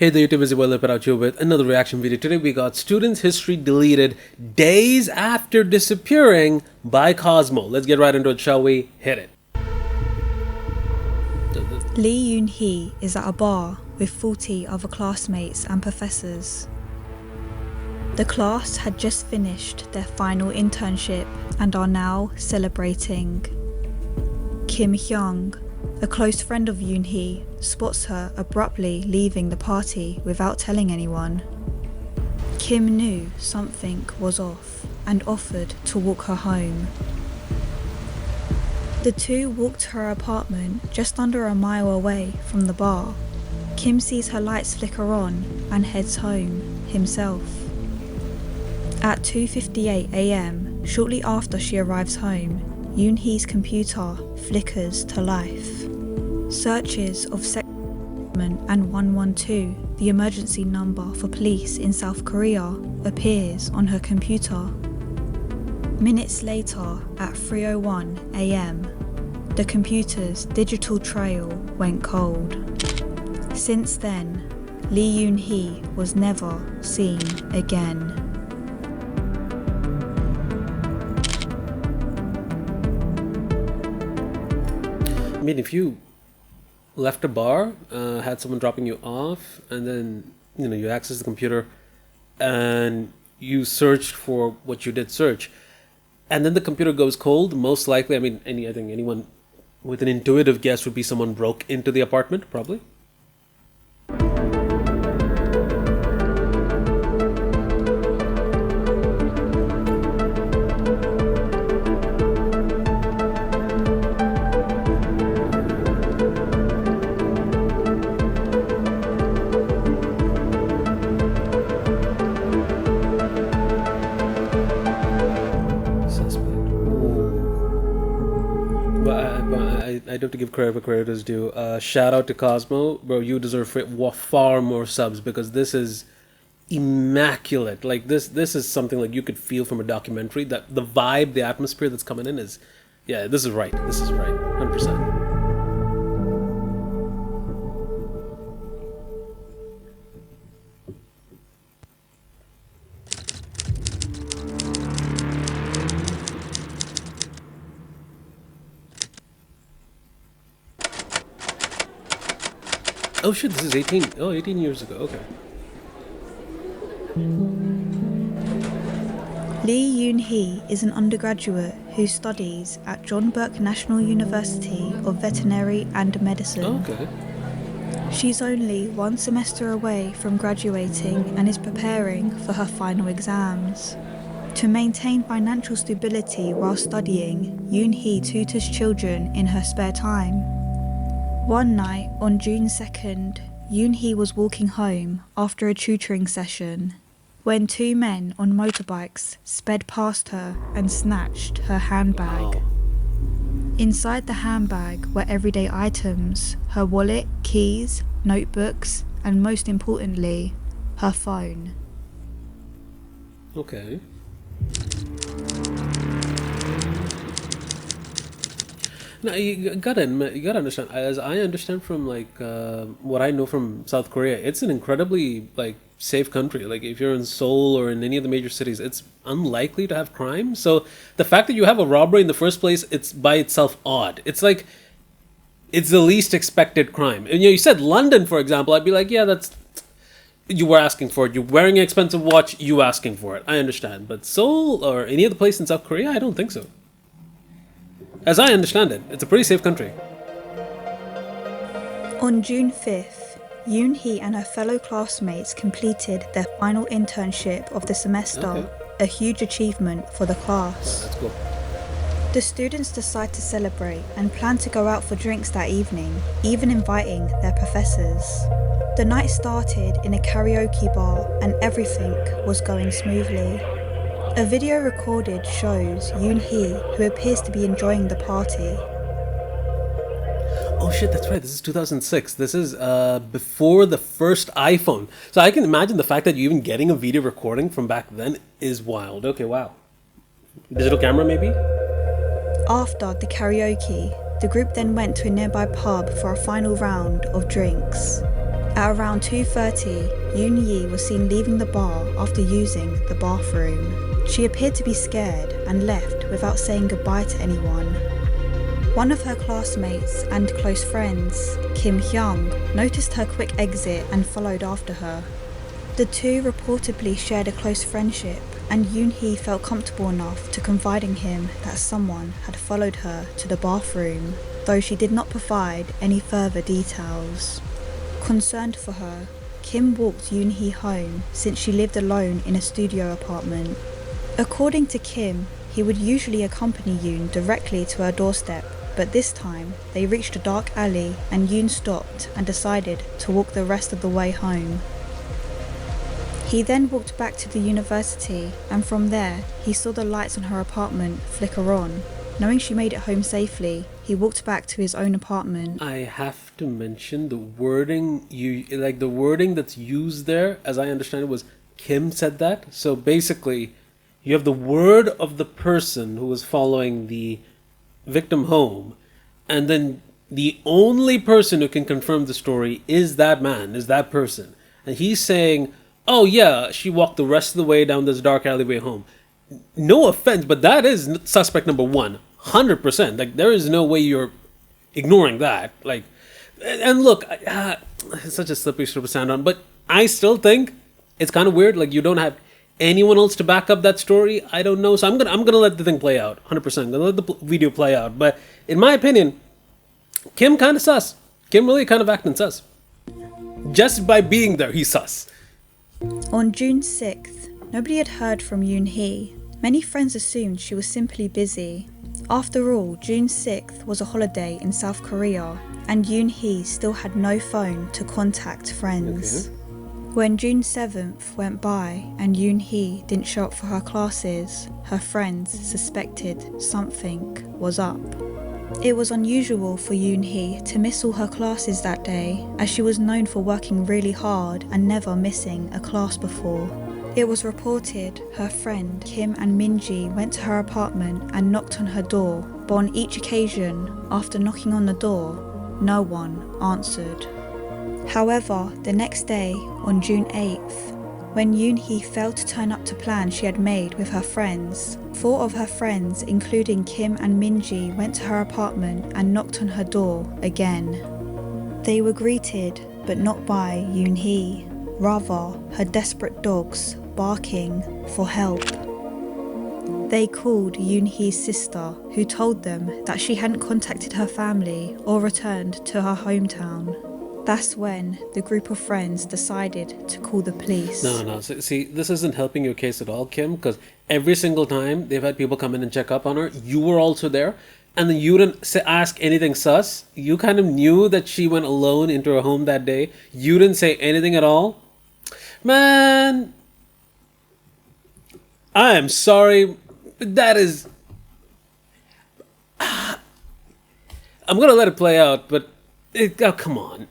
Hey there YouTube, is well out you with another reaction video. Today we got students' history deleted days after disappearing by Cosmo. Let's get right into it, shall we? Hit it. Lee Yoon-hee is at a bar with 40 other classmates and professors. The class had just finished their final internship and are now celebrating. Kim Hyung, a close friend of Yoon-hee, spots her abruptly leaving the party without telling anyone. Kim knew something was off and offered to walk her home. The two walked to her apartment just under a mile away from the bar. Kim sees her lights flicker on and heads home himself. At 2:58 AM, shortly after she arrives home, Yoon-hee's computer flickers to life. Searches of sex and 112, the emergency number for police in South Korea, appears on her computer. Minutes later, at 3:01 AM, the computer's digital trail went cold. Since then, Lee Yoon-hee was never seen again. I mean, if you left a bar, had someone dropping you off, and then you access the computer and you searched for what you did search, and then the computer goes cold, most likely, I think anyone with an intuitive guess would be someone broke into the apartment, probably. I'd have to give credit where credit is due. Shout out to Cosmo, bro. You deserve far more subs because this is immaculate. Like this is something like you could feel from a documentary. That the vibe, the atmosphere that's coming in is, yeah, this is right. This is right, 100%. Oh shit, this is 18 years ago, okay. Lee Yoon-hee is an undergraduate who studies at John Burke National University of Veterinary and Medicine. Oh, okay. She's only one semester away from graduating and is preparing for her final exams. To maintain financial stability while studying, Yoon-hee tutors children in her spare time. One night on June 2nd, Yoon-hee was walking home after a tutoring session when two men on motorbikes sped past her and snatched her handbag. Wow. Inside the handbag were everyday items, her wallet, keys, notebooks, and most importantly, her phone. Okay. Now you gotta understand. As I understand from what I know from South Korea, it's an incredibly safe country. Like if you're in Seoul or in any of the major cities, it's unlikely to have crime. So the fact that you have a robbery in the first place, it's by itself odd. It's like it's the least expected crime. And you said London, for example, I'd be like, yeah, that's you were asking for it. You're wearing an expensive watch, you asking for it. I understand, but Seoul or any other place in South Korea, I don't think so. As I understand it, it's a pretty safe country. On June 5th, Yoon-hee and her fellow classmates completed their final internship of the semester, Okay. a huge achievement for the class. That's cool. The students decide to celebrate and plan to go out for drinks that evening, even inviting their professors. The night started in a karaoke bar and everything was going smoothly. A video recorded shows Yoon-hee, who appears to be enjoying the party. Oh shit, that's right. This is 2006. This is before the first iPhone. So I can imagine the fact that you even getting a video recording from back then is wild. Okay, wow. Digital camera maybe? After the karaoke, the group then went to a nearby pub for a final round of drinks. At around 2:30, Yoon Yi was seen leaving the bar after using the bathroom. She appeared to be scared and left without saying goodbye to anyone. One of her classmates and close friends, Kim Hyung, noticed her quick exit and followed after her. The two reportedly shared a close friendship, and Yoon Hee felt comfortable enough to confide in him that someone had followed her to the bathroom, though she did not provide any further details. Concerned for her, Kim walked Yoon Hee home since she lived alone in a studio apartment. According to Kim, he would usually accompany Yoon directly to her doorstep, but this time they reached a dark alley and Yoon stopped and decided to walk the rest of the way home. He then walked back to the university, and from there he saw the lights on her apartment flicker on. Knowing she made it home safely, he walked back to his own apartment. I have to mention the wording the wording that's used there, as I understand it, was Kim said that. So basically, you have the word of the person who was following the victim home, and then the only person who can confirm the story is that man, is that person. And he's saying, oh yeah, she walked the rest of the way down this dark alleyway home. No offense, but that is suspect number 1. 100%. Like, there is no way you're ignoring that. Like, and look, it's such a slippery slope to stand on, but I still think it's kind of weird. Like, you don't have anyone else to back up that story. I don't know, so I'm gonna let the thing play out. 100%. I'm gonna let the video play out. But in my opinion, Kim kind of sus. Kim really kind of acting sus. Just by being there, he's sus. On June 6th, nobody had heard from Yoon Hee. Many friends assumed she was simply busy. After all, June 6th was a holiday in South Korea, and Yoon Hee still had no phone to contact friends. Okay. When June 7th went by and Yoon Hee didn't show up for her classes, her friends suspected something was up. It was unusual for Yoon Hee to miss all her classes that day, as she was known for working really hard and never missing a class before. It was reported her friend Kim and Minji went to her apartment and knocked on her door, but on each occasion, after knocking on the door, no one answered. However, the next day, on June 8th, when Yoon Hee failed to turn up to plans she had made with her friends, 4 of her friends, including Kim and Minji, went to her apartment and knocked on her door again. They were greeted, but not by Yoon Hee, rather her desperate dogs barking for help. They called Yoon Hee's sister, who told them that she hadn't contacted her family or returned to her hometown. That's when the group of friends decided to call the police. No. See, this isn't helping your case at all, Kim, because every single time they've had people come in and check up on her, you were also there, and then you didn't ask anything sus. You kind of knew that she went alone into her home that day. You didn't say anything at all. Man, I am sorry. That is... I'm going to let it play out, but... oh, come on.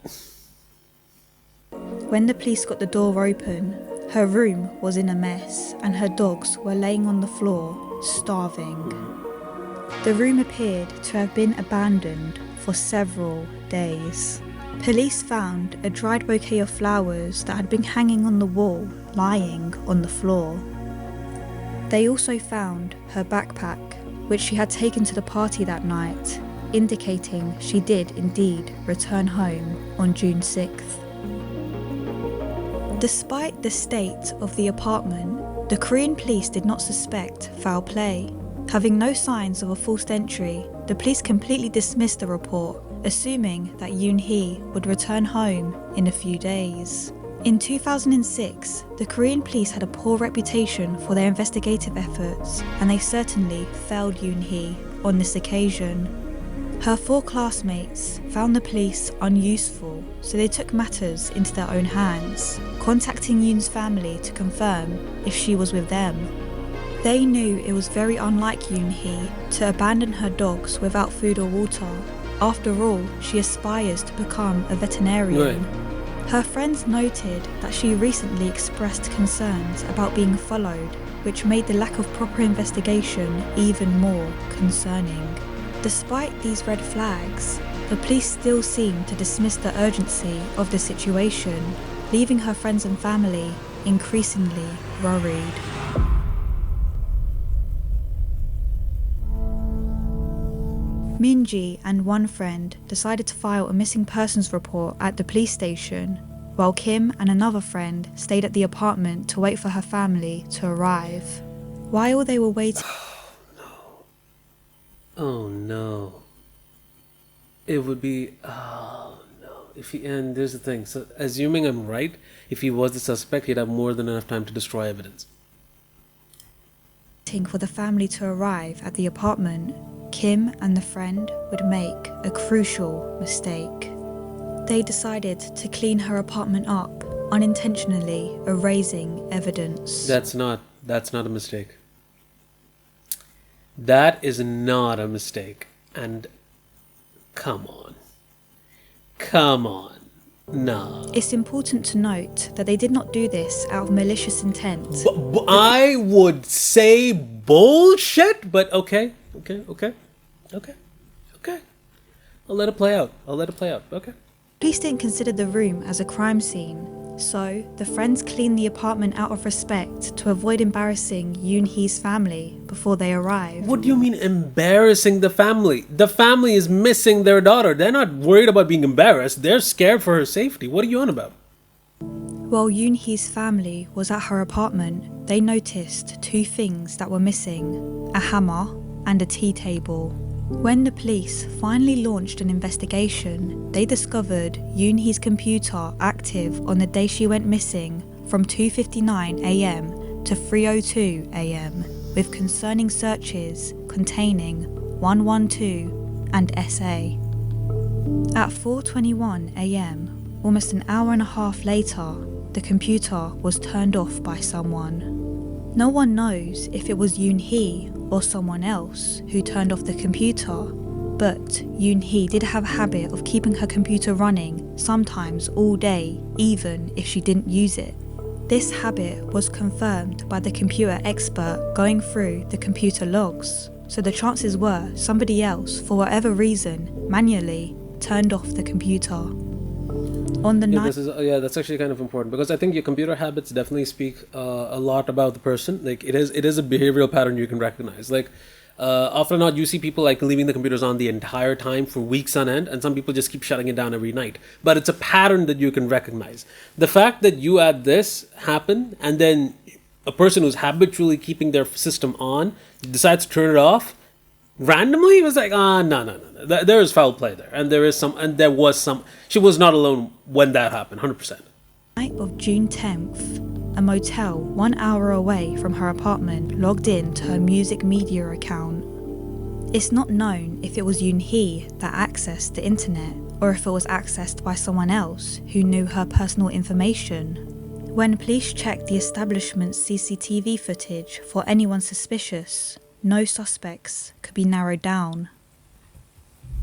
When the police got the door open, her room was in a mess and her dogs were laying on the floor, starving. The room appeared to have been abandoned for several days. Police found a dried bouquet of flowers that had been hanging on the wall, lying on the floor. They also found her backpack, which she had taken to the party that night, indicating she did indeed return home on June 6th. Despite the state of the apartment, the Korean police did not suspect foul play. Having no signs of a forced entry, the police completely dismissed the report, assuming that Yoon Hee would return home in a few days. In 2006, the Korean police had a poor reputation for their investigative efforts, and they certainly failed Yoon Hee on this occasion. Her 4 classmates found the police unuseful, so they took matters into their own hands, contacting Yoon's family to confirm if she was with them. They knew it was very unlike Yoon Hee to abandon her dogs without food or water. After all, she aspires to become a veterinarian. Right. Her friends noted that she recently expressed concerns about being followed, which made the lack of proper investigation even more concerning. Despite these red flags, the police still seem to dismiss the urgency of the situation, leaving her friends and family increasingly worried. Minji and one friend decided to file a missing persons report at the police station, while Kim and another friend stayed at the apartment to wait for her family to arrive. While they were waiting... Oh no. It would be... Oh no. And there's the thing. So, assuming I'm right, if he was the suspect, he'd have more than enough time to destroy evidence. For the family to arrive at the apartment, Kim and the friend would make a crucial mistake. They decided to clean her apartment up, unintentionally erasing evidence. That's not a mistake. That is not a mistake. And come on. Nah. It's important to note that they did not do this out of malicious intent. I would say bullshit, but okay. I'll let it play out. Okay. Police didn't consider the room as a crime scene, so the friends cleaned the apartment out of respect to avoid embarrassing Yoon-hee's family before they arrived. What do you mean embarrassing the family? The family is missing their daughter. They're not worried about being embarrassed. They're scared for her safety. What are you on about? While Yoon-hee's family was at her apartment, they noticed two things that were missing: a hammer and a tea table. When the police finally launched an investigation, they discovered Yoon-hee's computer active on the day she went missing from 2:59 a.m. to 3:02 a.m. with concerning searches containing 112 and SA. At 4:21 a.m., almost an hour and a half later, the computer was turned off by someone. No one knows if it was Yoon-hee or someone else who turned off the computer, but Yoon-hee did have a habit of keeping her computer running, sometimes all day, even if she didn't use it. This habit was confirmed by the computer expert going through the computer logs, so the chances were somebody else, for whatever reason, manually turned off the computer. On the night... That's actually kind of important, because I think your computer habits definitely speak a lot about the person. Like it is a behavioral pattern you can recognize. Like often or not, you see people like leaving the computers on the entire time for weeks on end, and some people just keep shutting it down every night. But it's a pattern that you can recognize. The fact that you had this happen, and then a person who's habitually keeping their system on decides to turn it off randomly, it was like, no. There is foul play there, and there was some. She was not alone when that happened, 100%. Night of June 10th, a motel 1 hour away from her apartment logged in to her music media account. It's not known if it was Yoon-hee that accessed the internet, or if it was accessed by someone else who knew her personal information. When police checked the establishment's CCTV footage for anyone suspicious, no suspects could be narrowed down.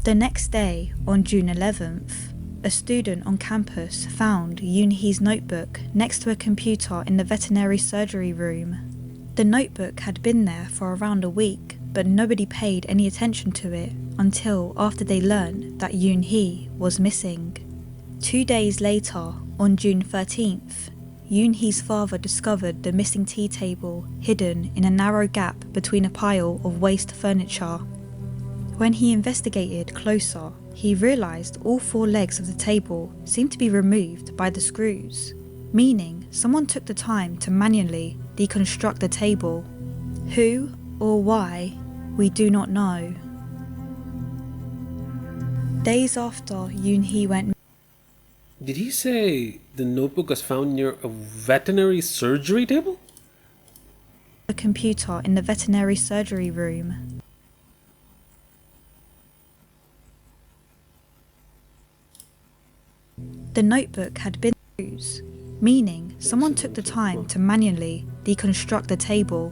The next day, on June 11th, a student on campus found Yoon-hee's notebook next to a computer in the veterinary surgery room. The notebook had been there for around a week, but nobody paid any attention to it until after they learned that Yoon-hee was missing. 2 days later, on June 13th, Yoon-hee's father discovered the missing tea table hidden in a narrow gap between a pile of waste furniture. When he investigated closer, he realised all 4 legs of the table seemed to be removed by the screws, meaning someone took the time to manually deconstruct the table. Who or why, we do not know. Days after Yoon-hee went... Did he say the notebook was found near a veterinary surgery table? A computer in the veterinary surgery room. The notebook had been used, meaning someone took the time to manually deconstruct the table.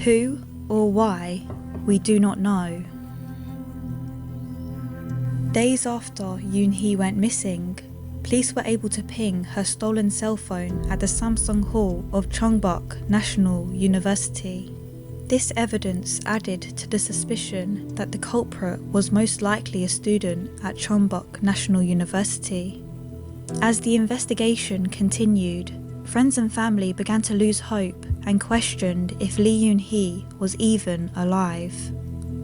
Who or why, we do not know. Days after Yoon-hee went missing, police were able to ping her stolen cell phone at the Samsung Hall of Chongbuk National University. This evidence added to the suspicion that the culprit was most likely a student at Chonbuk National University. As the investigation continued, friends and family began to lose hope and questioned if Lee Yoon-hee was even alive.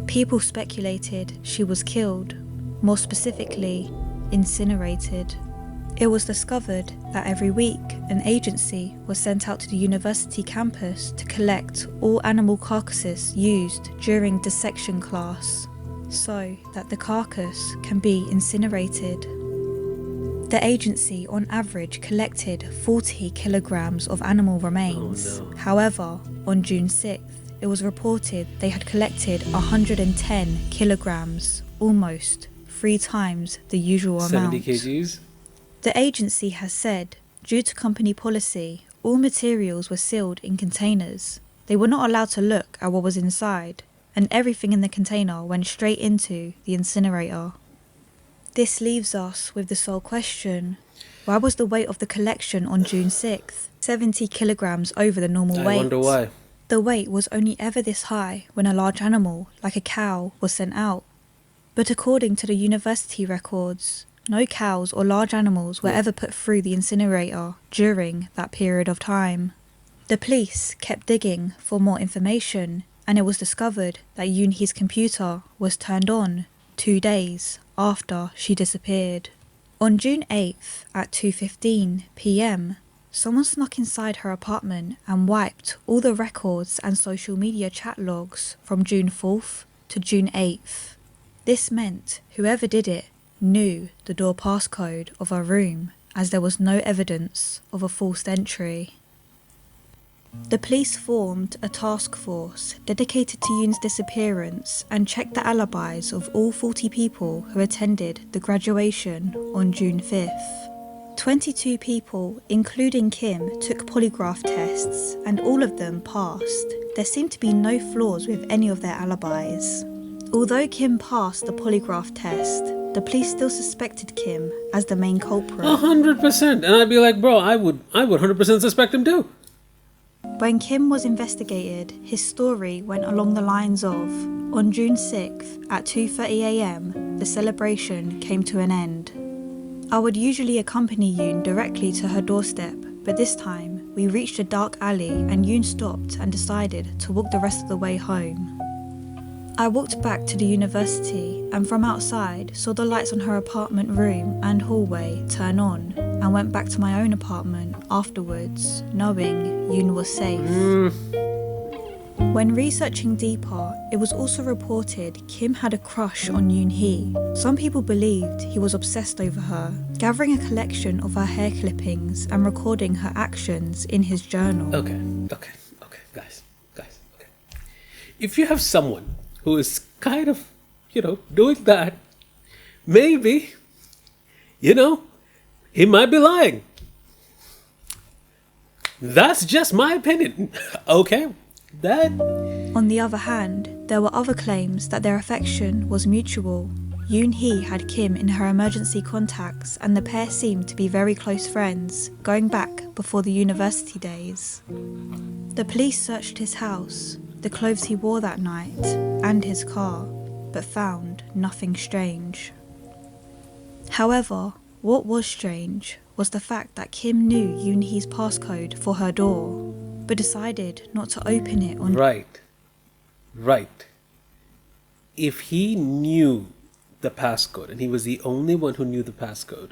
People speculated she was killed, more specifically, incinerated. It was discovered that every week an agency was sent out to the university campus to collect all animal carcasses used during dissection class, so that the carcass can be incinerated. The agency on average collected 40 kilograms of animal remains. Oh, no. However, on June 6th, it was reported they had collected 110 kilograms, almost 3 times the usual 70 amount. kgs? The agency has said, due to company policy, all materials were sealed in containers. They were not allowed to look at what was inside, and everything in the container went straight into the incinerator. This leaves us with the sole question: why was the weight of the collection on June 6th 70 kilograms over the normal weight? I wonder why. The weight was only ever this high when a large animal, like a cow, was sent out. But according to the university records, no cows or large animals were ever put through the incinerator during that period of time. The police kept digging for more information, and it was discovered that Yoon-hee's computer was turned on 2 days after she disappeared. On June 8th at 2:15 p.m, someone snuck inside her apartment and wiped all the records and social media chat logs from June 4th to June 8th. This meant whoever did it knew the door passcode of her room, as there was no evidence of a forced entry. The police formed a task force dedicated to Yoon's disappearance and checked the alibis of all 40 people who attended the graduation on June 5th. 22 people, including Kim, took polygraph tests and all of them passed. There seemed to be no flaws with any of their alibis. Although Kim passed the polygraph test, the police still suspected Kim as the main culprit. 100%. And I'd be like, bro, I would 100% suspect him too. When Kim was investigated, his story went along the lines of, on June 6th at 2:30 a.m, the celebration came to an end. I would usually accompany Yoon directly to her doorstep, but this time we reached a dark alley and Yoon stopped and decided to walk the rest of the way home. I walked back to the university and from outside saw the lights on her apartment room and hallway turn on and went back to my own apartment afterwards, knowing Yoon was safe. When researching deeper, it was also reported Kim had a crush on Yoon-hee. Some people believed he was obsessed over her, gathering a collection of her hair clippings and recording her actions in his journal. Okay, guys, okay. If you have someone who is kind of, doing that, maybe, he might be lying. That's just my opinion, okay? On the other hand, there were other claims that their affection was mutual. Yoon-hee had Kim in her emergency contacts and the pair seemed to be very close friends, going back before the university days. The police searched his house, the clothes he wore that night, and his car, but found nothing strange. However, what was strange was the fact that Kim knew Yoon-hee's passcode for her door, but decided not to open it on... Right. If he knew the passcode, and he was the only one who knew the passcode,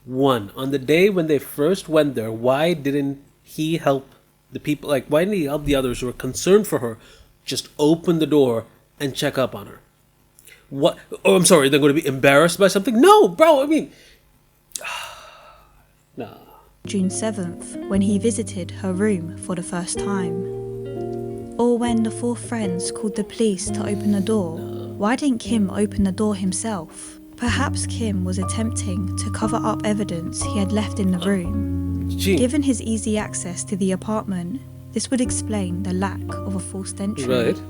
on the day when they first went there, why didn't he help the people, why didn't he help the others who were concerned for her just open the door and check up on her? What? Oh, I'm sorry, they're going to be embarrassed by something? No, bro, I mean... Nah. June 7th, when he visited her room for the first time. Or when the 4 friends called the police to open the door. Why didn't Kim open the door himself? Perhaps Kim was attempting to cover up evidence he had left in the room. Given his easy access to the apartment, this would explain the lack of a forced entry. Right.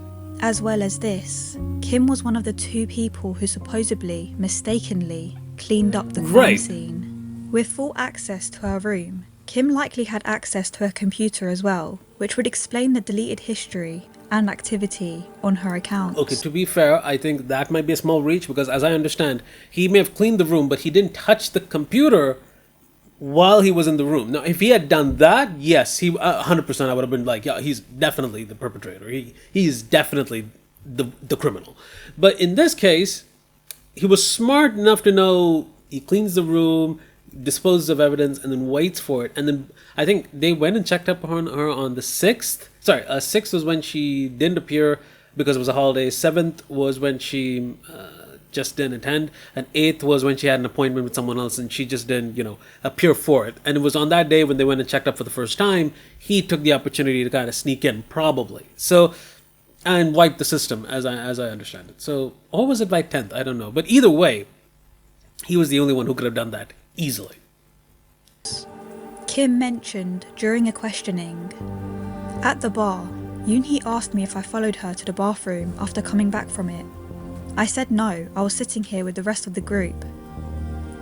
As well as this, Kim was one of the 2 people who supposedly, mistakenly, cleaned up the crime scene. With full access to her room, Kim likely had access to her computer as well, which would explain the deleted history and activity on her account. Okay, to be fair, I think that might be a small reach because, as I understand, he may have cleaned the room, but he didn't touch the computer while he was in the room. Now, if he had done that, yes, he 100%. I would have been like, yeah, he's definitely the perpetrator. He's definitely the criminal. But in this case, he was smart enough to know he cleans the room, disposes of evidence, and then waits for it. And then I think they went and checked up on her on the 6th. Sorry, 6th was when she didn't appear because it was a holiday. 7th was when she just didn't attend. And 8th was when she had an appointment with someone else and she just didn't, appear for it. And it was on that day when they went and checked up for the first time, he took the opportunity to kind of sneak in, probably. So, and wipe the system, as I understand it. So, or was it by 10th? I don't know. But either way, he was the only one who could have done that easily. Kim mentioned during a questioning, at the bar, Yoon-hee asked me if I followed her to the bathroom after coming back from it. I said no, I was sitting here with the rest of the group.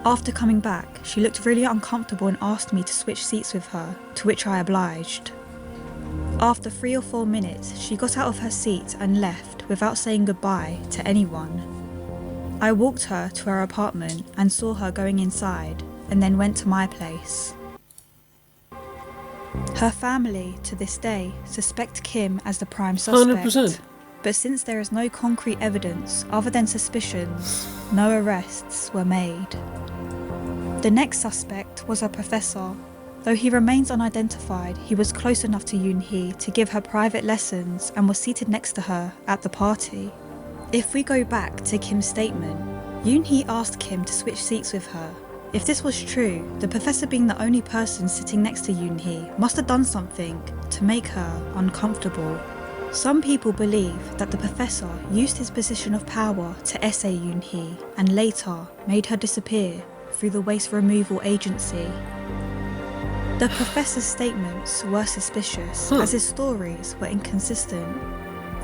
After coming back, she looked really uncomfortable and asked me to switch seats with her, to which I obliged. After 3 or 4 minutes, she got out of her seat and left without saying goodbye to anyone. I walked her to her apartment and saw her going inside, and then went to my place. Her family, to this day, suspect Kim as the prime suspect. 100%. But since there is no concrete evidence other than suspicions, no arrests were made. The next suspect was a professor. Though he remains unidentified, he was close enough to Yoon-hee to give her private lessons and was seated next to her at the party. If we go back to Kim's statement, Yoon-hee asked Kim to switch seats with her. If this was true, the professor being the only person sitting next to Yoon-hee must have done something to make her uncomfortable. Some people believe that the professor used his position of power to essay Yoon-hee and later made her disappear through the waste removal agency. The professor's statements were suspicious as his stories were inconsistent.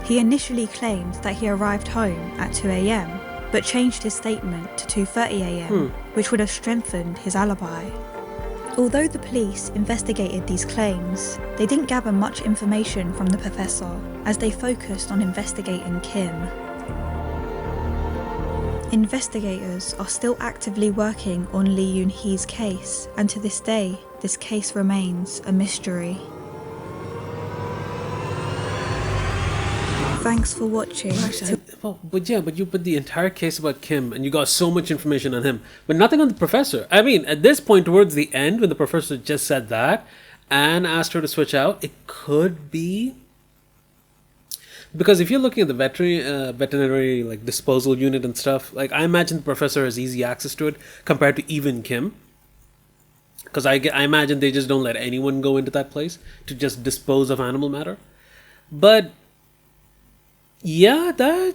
He initially claimed that he arrived home at 2 a.m, but changed his statement to 2:30 a.m, which would have strengthened his alibi. Although the police investigated these claims, they didn't gather much information from the professor as they focused on investigating Kim. Investigators are still actively working on Lee Yoon-hee's case, and to this day, this case remains a mystery. Thanks for watching. But you put the entire case about Kim and you got so much information on him, but nothing on the professor. I mean, at this point towards the end, when the professor just said that and asked her to switch out, it could be because if you're looking at the veterinary like disposal unit and stuff, like I imagine the professor has easy access to it compared to even Kim. Because I imagine they just don't let anyone go into that place to just dispose of animal matter. But yeah, that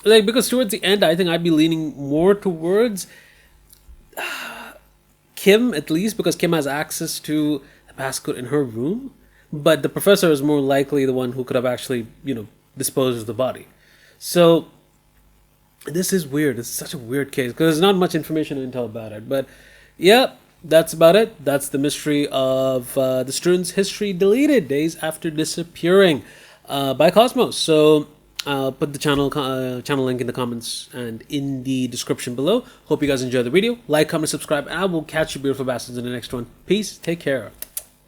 like because towards the end I think I'd be leaning more towards Kim, at least because Kim has access to the passcode in her room, but the professor is more likely the one who could have actually disposed of the body. So this is weird. It's such a weird case because there's not much information or intel about it. But yeah, that's about it. That's the mystery of the student's history deleted days after disappearing by Cosmo. So I'll put the channel link in the comments and in the description below. Hope you guys enjoyed the video. Like, comment, subscribe, and I will catch you beautiful bastards in the next one. Peace. Take care.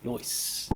Nice.